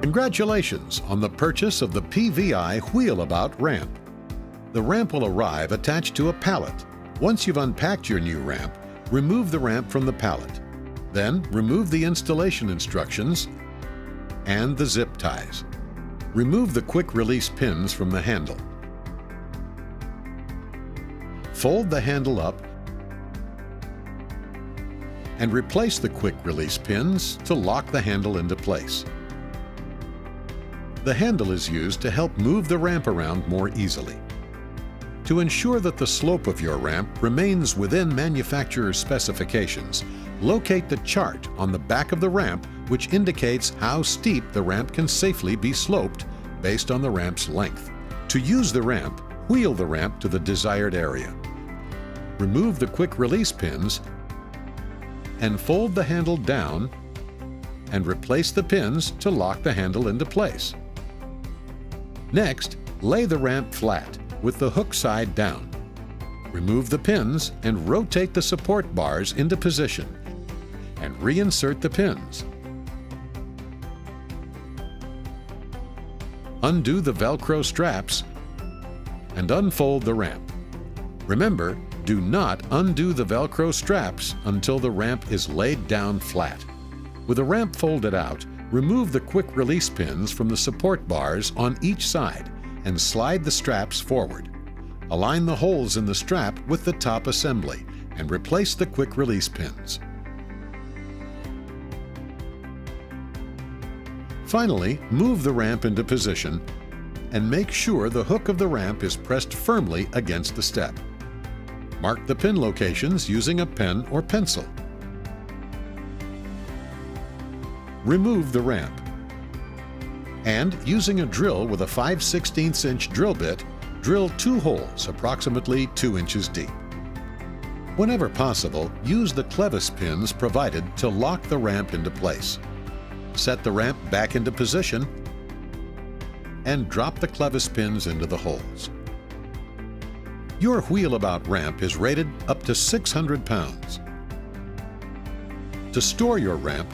Congratulations on the purchase of the PVI Wheel-A-Bout ramp. The ramp will arrive attached to a pallet. Once you've unpacked your new ramp, remove the ramp from the pallet. Then remove the installation instructions and the zip ties. Remove the quick release pins from the handle. Fold the handle up and replace the quick release pins to lock the handle into place. The handle is used to help move the ramp around more easily. To ensure that the slope of your ramp remains within manufacturer's specifications, locate the chart on the back of the ramp which indicates how steep the ramp can safely be sloped based on the ramp's length. To use the ramp, wheel the ramp to the desired area. Remove the quick release pins and fold the handle down and replace the pins to lock the handle into place. Next, lay the ramp flat with the hook side down. Remove the pins and rotate the support bars into position and reinsert the pins. Undo the Velcro straps and unfold the ramp. Remember, do not undo the Velcro straps until the ramp is laid down flat. With the ramp folded out, remove the quick release pins from the support bars on each side and slide the straps forward. Align the holes in the strap with the top assembly and replace the quick release pins. Finally, move the ramp into position and make sure the hook of the ramp is pressed firmly against the step. Mark the pin locations using a pen or pencil. Remove the ramp. And using a drill with a 5/16 inch drill bit, drill 2 holes approximately 2 inches deep. Whenever possible, use the clevis pins provided to lock the ramp into place. Set the ramp back into position and drop the clevis pins into the holes. Your Wheel-A-Bout ramp is rated up to 600 pounds. To store your ramp,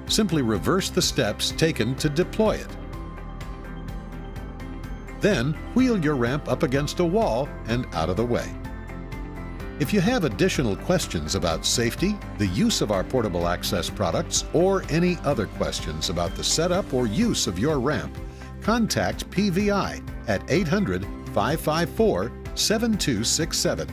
simply reverse the steps taken to deploy it. Then wheel your ramp up against a wall and out of the way. If you have additional questions about safety, the use of our portable access products, or any other questions about the setup or use of your ramp, contact PVI at 800-554-7267.